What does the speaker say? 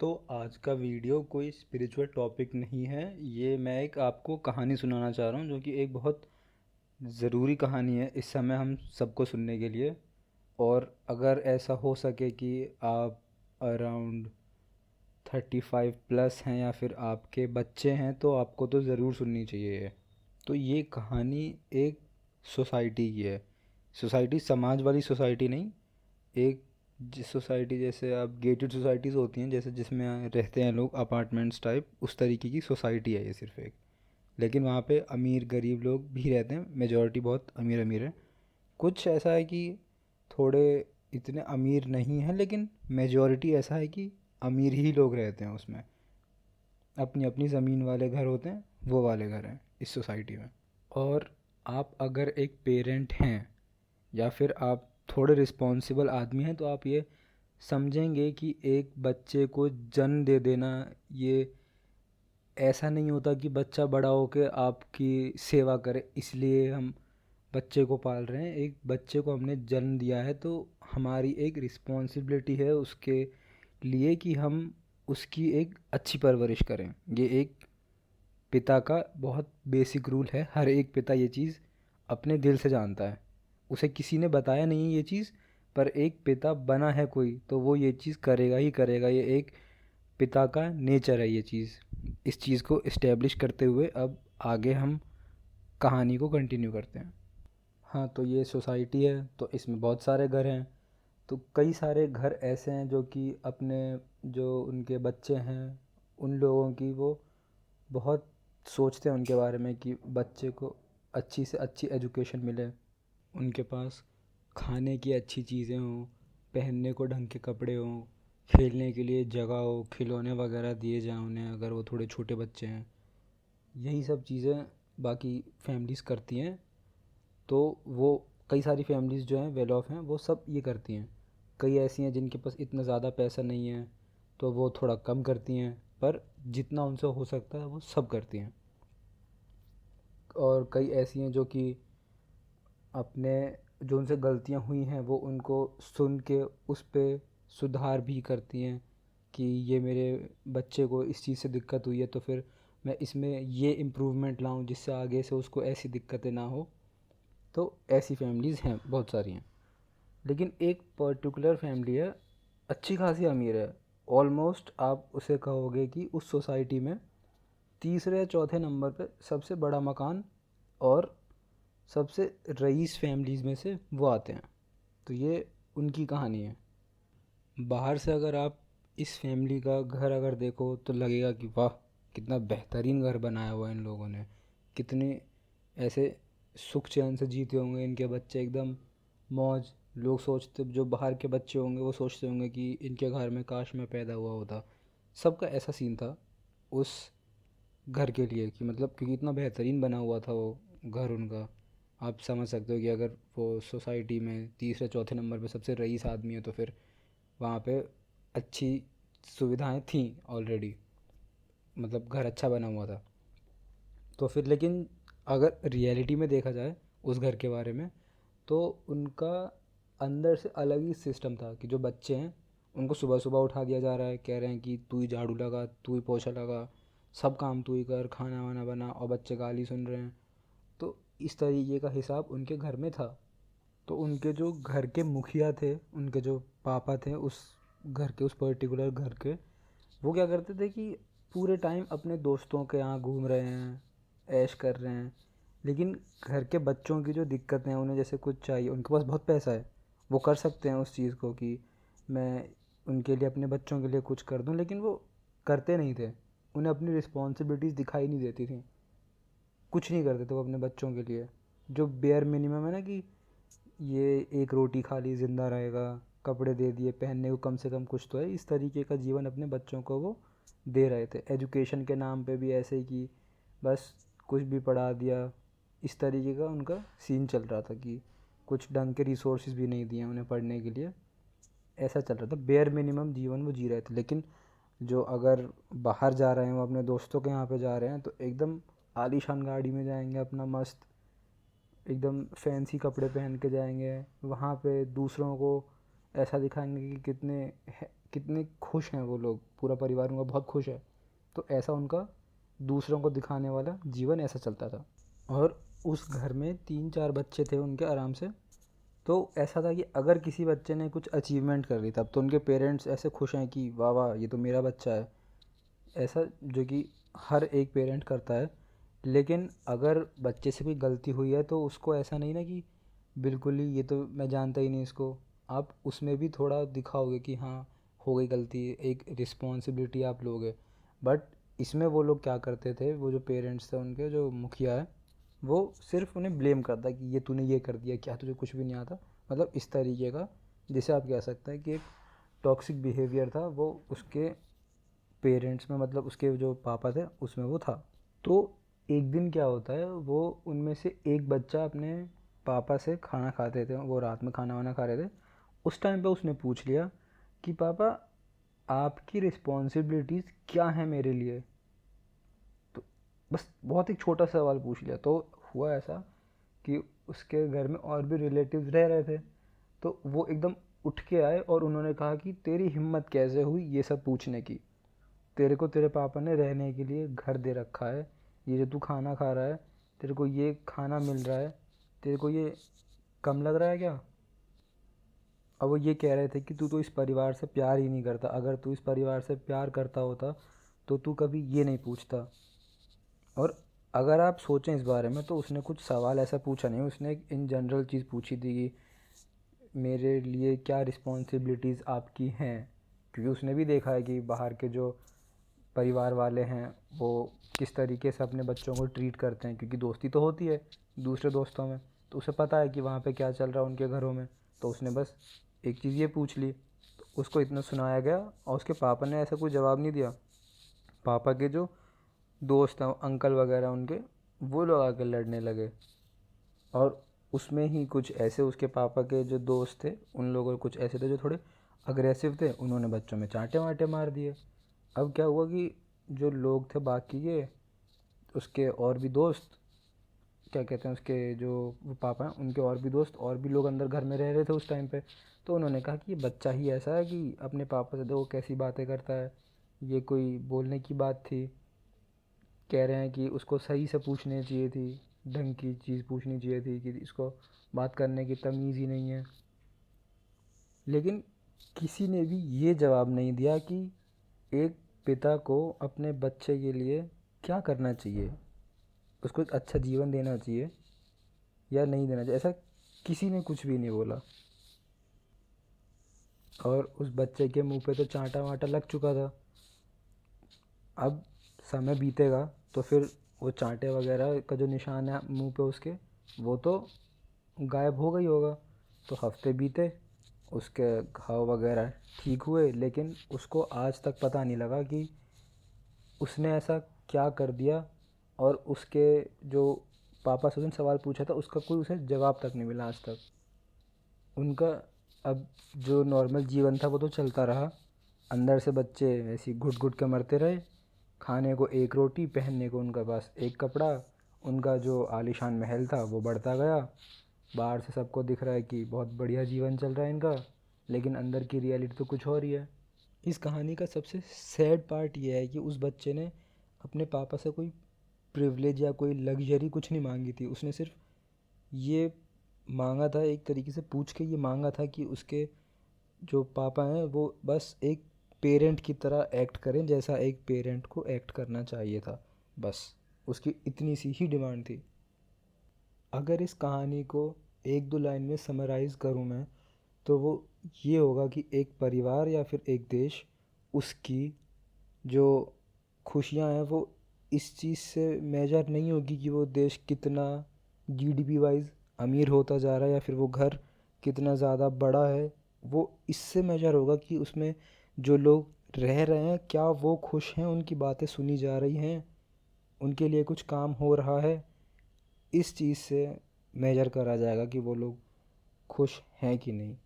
तो आज का वीडियो कोई स्पिरिचुअल टॉपिक नहीं है। ये मैं एक आपको कहानी सुनाना चाह रहा हूँ जो कि एक बहुत ज़रूरी कहानी है इस समय हम सबको सुनने के लिए। और अगर ऐसा हो सके कि आप अराउंड 35+ हैं या फिर आपके बच्चे हैं तो आपको तो ज़रूर सुननी चाहिए ये। तो ये कहानी एक सोसाइटी की है। सोसाइटी समाज वाली सोसाइटी नहीं, एक जिस सोसाइटी जैसे आप गेटेड सोसाइटीज़ होती हैं जैसे जिसमें रहते हैं लोग अपार्टमेंट्स टाइप, उस तरीके की सोसाइटी है ये सिर्फ एक। लेकिन वहाँ पे अमीर गरीब लोग भी रहते हैं, मेजॉरिटी बहुत अमीर अमीर है। कुछ ऐसा है कि थोड़े इतने अमीर नहीं हैं, लेकिन मेजॉरिटी ऐसा है कि अमीर ही लोग रहते हैं उसमें। अपनी अपनी ज़मीन वाले घर होते हैं, वो वाले घर हैं इस सोसाइटी में। और आप अगर एक पेरेंट हैं या फिर आप थोड़े रिस्पॉन्सिबल आदमी हैं तो आप ये समझेंगे कि एक बच्चे को जन्म दे देना, ये ऐसा नहीं होता कि बच्चा बड़ा होकर आपकी सेवा करे इसलिए हम बच्चे को पाल रहे हैं। एक बच्चे को हमने जन्म दिया है तो हमारी एक रिस्पॉन्सिबिलिटी है उसके लिए कि हम उसकी एक अच्छी परवरिश करें। ये एक पिता का बहुत बेसिक रूल है। हर एक पिता ये चीज़ अपने दिल से जानता है, उसे किसी ने बताया नहीं है ये चीज़, पर एक पिता बना है कोई तो वो ये चीज़ करेगा ही करेगा। ये एक पिता का नेचर है ये चीज़। इस चीज़ को इस्टेब्लिश करते हुए अब आगे हम कहानी को कंटिन्यू करते हैं। हाँ, तो ये सोसाइटी है तो इसमें बहुत सारे घर हैं। तो कई सारे घर ऐसे हैं जो कि अपने जो उनके बच्चे हैं उन लोगों की वो बहुत सोचते हैं उनके बारे में कि बच्चे को अच्छी से अच्छी एजुकेशन मिले, उनके पास खाने की अच्छी चीज़ें हों, पहनने को ढंग के कपड़े हों, खेलने के लिए जगह हो, खिलौने वगैरह दिए जाएं उन्हें अगर वो थोड़े छोटे बच्चे हैं। यही सब चीज़ें बाकी फैमिलीज़ करती हैं। तो वो कई सारी फैमिलीज़ जो हैं वेल ऑफ हैं वो सब ये करती हैं। कई ऐसी हैं जिनके पास इतना ज़्यादा पैसा नहीं है तो वो थोड़ा कम करती हैं, पर जितना उनसे हो सकता है वो सब करती हैं। और कई ऐसी हैं जो कि अपने जो उनसे गलतियां हुई हैं वो उनको सुन के उस पे सुधार भी करती हैं कि ये मेरे बच्चे को इस चीज़ से दिक्कत हुई है तो फिर मैं इसमें ये इम्प्रूवमेंट लाऊं जिससे आगे से उसको ऐसी दिक्कतें ना हो। तो ऐसी फैमिलीज़ हैं, बहुत सारी हैं। लेकिन एक पर्टिकुलर फैमिली है, अच्छी खासी अमीर है। ऑलमोस्ट आप उसे कहोगे कि उस सोसाइटी में तीसरे या चौथे नंबर पे सबसे बड़ा मकान और सबसे रईस फैमिलीज़ में से वो आते हैं। तो ये उनकी कहानी है। बाहर से अगर आप इस फैमिली का घर अगर देखो तो लगेगा कि वाह, कितना बेहतरीन घर बनाया हुआ है इन लोगों ने, कितने ऐसे सुख चैन से जीते होंगे इनके बच्चे, एकदम मौज। लोग सोचते, जो बाहर के बच्चे होंगे वो सोचते होंगे कि इनके घर में काश मैं पैदा हुआ होता। सबका ऐसा सीन था उस घर के लिए कि मतलब क्योंकि इतना बेहतरीन बना हुआ था वो घर उनका। आप समझ सकते हो कि अगर वो सोसाइटी में तीसरे चौथे नंबर पे सबसे रईस आदमी है तो फिर वहाँ पे अच्छी सुविधाएं थी ऑलरेडी, मतलब घर अच्छा बना हुआ था। तो फिर लेकिन अगर रियलिटी में देखा जाए उस घर के बारे में तो उनका अंदर से अलग ही सिस्टम था कि जो बच्चे हैं उनको सुबह सुबह उठा दिया जा रहा है, कह रहे हैं कि तू ही झाड़ू लगा, तू ही पोछा लगा, सब काम तू ही कर, खाना वाना बना, और बच्चे गाली सुन रहे हैं। तो इस तरीके का हिसाब उनके घर में था। तो उनके जो घर के मुखिया थे, उनके जो पापा थे उस घर के, उस पर्टिकुलर घर के, वो क्या करते थे कि पूरे टाइम अपने दोस्तों के यहाँ घूम रहे हैं, ऐश कर रहे हैं। लेकिन घर के बच्चों की जो दिक्कतें हैं, उन्हें जैसे कुछ चाहिए, उनके पास बहुत पैसा है, वो कर सकते हैं उस चीज़ को कि मैं उनके लिए, अपने बच्चों के लिए कुछ कर दूं, लेकिन वो करते नहीं थे। उन्हें अपनी रिस्पॉन्सिबिलिटीज़ दिखाई नहीं देती थी, कुछ नहीं करते थे वो अपने बच्चों के लिए। जो बेयर मिनिमम है ना कि ये एक रोटी खा ली ज़िंदा रहेगा, कपड़े दे दिए पहनने को, कम से कम कुछ तो है, इस तरीके का जीवन अपने बच्चों को वो दे रहे थे। एजुकेशन के नाम पे भी ऐसे ही कि बस कुछ भी पढ़ा दिया, इस तरीके का उनका सीन चल रहा था कि कुछ ढंग के रिसोर्सेज भी नहीं दिए उन्हें पढ़ने के लिए। ऐसा चल रहा था, बेयर मिनिमम जीवन वो जी रहे थे। लेकिन जो अगर बाहर जा रहे हैं, वो अपने दोस्तों के यहाँ पे जा रहे हैं तो एकदम आलीशान गाड़ी में जाएंगे, अपना मस्त एकदम फैंसी कपड़े पहन के जाएंगे। वहाँ पे दूसरों को ऐसा दिखाएंगे कि कितने खुश हैं वो लोग, पूरा परिवार उनका बहुत खुश है। तो ऐसा उनका दूसरों को दिखाने वाला जीवन ऐसा चलता था। और उस घर में 3-4 बच्चे थे उनके आराम से। तो ऐसा था कि अगर किसी बच्चे ने कुछ अचीवमेंट कर ली तब तो उनके पेरेंट्स ऐसे खुश हैं कि वाह वाह ये तो मेरा बच्चा है, ऐसा जो कि हर एक पेरेंट करता है। लेकिन अगर बच्चे से कोई गलती हुई है तो उसको ऐसा नहीं ना कि बिल्कुल ही ये तो मैं जानता ही नहीं इसको, आप उसमें भी थोड़ा दिखाओगे कि हाँ हो गई गलती, एक रिस्पॉन्सिबिलिटी आप लोगे। बट इसमें वो लोग क्या करते थे, वो जो पेरेंट्स थे उनके, जो मुखिया है, वो सिर्फ उन्हें ब्लेम करता कि ये तूने ये कर दिया, क्या तुझे कुछ भी नहीं आता, मतलब इस तरीके का, जिसे आप कह सकते हैं कि एक टॉक्सिक बिहेवियर था वो उसके पेरेंट्स में, मतलब उसके जो पापा थे उसमें वो था। तो एक दिन क्या होता है, वो उनमें से एक बच्चा अपने पापा से खाना खाते थे, वो रात में खाना वाना खा रहे थे। उस टाइम पे उसने पूछ लिया कि पापा आपकी रिस्पॉन्सिबिलिटीज़ क्या हैं मेरे लिए। तो बस बहुत एक छोटा सा सवाल पूछ लिया। तो हुआ ऐसा कि उसके घर में और भी रिलेटिव्स रह रहे थे। तो वो एकदम उठ के आए और उन्होंने कहा कि तेरी हिम्मत कैसे हुई ये सब पूछने की, तेरे को तेरे पापा ने रहने के लिए घर दे रखा है, ये जो तू खाना खा रहा है, तेरे को ये खाना मिल रहा है, तेरे को ये कम लग रहा है क्या। अब वो ये कह रहे थे कि तू तो इस परिवार से प्यार ही नहीं करता, अगर तू इस परिवार से प्यार करता होता तो तू कभी ये नहीं पूछता। और अगर आप सोचें इस बारे में तो उसने कुछ सवाल ऐसा पूछा नहीं, उसने एक इन जनरल चीज़ पूछी थी कि मेरे लिए क्या रिस्पॉन्सिबिलिटीज़ आपकी हैं। क्योंकि उसने भी देखा है कि बाहर के जो परिवार वाले हैं वो किस तरीके से अपने बच्चों को ट्रीट करते हैं, क्योंकि दोस्ती तो होती है दूसरे दोस्तों में, तो उसे पता है कि वहाँ पे क्या चल रहा है उनके घरों में। तो उसने बस एक चीज़ ये पूछ ली, तो उसको इतना सुनाया गया और उसके पापा ने ऐसा कोई जवाब नहीं दिया। पापा के जो दोस्त हैं अंकल वगैरह उनके, वो लोग आकर लड़ने लगे। और उसमें ही कुछ ऐसे उसके पापा के जो दोस्त थे उन लोगों कुछ ऐसे थे जो थोड़े अग्रेसिव थे, उन्होंने बच्चों में चांटे वांटे मार दिए। अब क्या हुआ कि जो लोग थे बाकी के, उसके और भी दोस्त, क्या कहते हैं उसके जो वो पापा हैं उनके और भी दोस्त और भी लोग अंदर घर में रह रहे थे उस टाइम पे। तो उन्होंने कहा कि ये बच्चा ही ऐसा है कि अपने पापा से देखो कैसी बातें करता है, ये कोई बोलने की बात थी। कह रहे हैं कि उसको सही से पूछनी चाहिए थी, ढंग की चीज़ पूछनी चाहिए थी, कि इसको बात करने की तमीज़ ही नहीं है। लेकिन किसी ने भी ये जवाब नहीं दिया कि एक पिता को अपने बच्चे के लिए क्या करना चाहिए, उसको एक अच्छा जीवन देना चाहिए या नहीं देना चाहिए, ऐसा किसी ने कुछ भी नहीं बोला। और उस बच्चे के मुंह पे तो चांटा वांटा लग चुका था। अब समय बीतेगा तो फिर वो चांटे वगैरह का जो निशान है मुंह पे उसके, वो तो गायब हो गई होगा। तो हफ्ते बीते, उसके घाव वगैरह ठीक हुए, लेकिन उसको आज तक पता नहीं लगा कि उसने ऐसा क्या कर दिया। और उसके जो पापा से उसने सवाल पूछा था उसका कोई उसे जवाब तक नहीं मिला आज तक। उनका अब जो नॉर्मल जीवन था वो तो चलता रहा, अंदर से बच्चे ऐसे ही घुट घुट के मरते रहे। खाने को एक रोटी, पहनने को उनका पास एक कपड़ा, उनका जो आलीशान महल था वो बढ़ता गया। बाहर से सबको दिख रहा है कि बहुत बढ़िया जीवन चल रहा है इनका, लेकिन अंदर की रियलिटी तो कुछ और ही है। इस कहानी का सबसे सैड पार्ट ये है कि उस बच्चे ने अपने पापा से कोई प्रिविलेज या कोई लग्जरी कुछ नहीं मांगी थी। उसने सिर्फ ये मांगा था, एक तरीके से पूछ के ये मांगा था कि उसके जो पापा हैं वो बस एक पेरेंट की तरह एक्ट करें जैसा एक पेरेंट को एक्ट करना चाहिए था। बस उसकी इतनी सी ही डिमांड थी। अगर इस कहानी को एक दो लाइन में समराइज़ करूँ मैं, तो वो ये होगा कि एक परिवार या फिर एक देश, उसकी जो खुशियाँ हैं वो इस चीज़ से मेजर नहीं होगी कि वो देश कितना जीडीपी वाइज अमीर होता जा रहा है या फिर वो घर कितना ज़्यादा बड़ा है। वो इससे मेजर होगा कि उसमें जो लोग रह रहे हैं क्या वो खुश हैं, उनकी बातें सुनी जा रही हैं, उनके लिए कुछ काम हो रहा है। इस चीज़ से मेजर करा जाएगा कि वो लोग खुश हैं कि नहीं।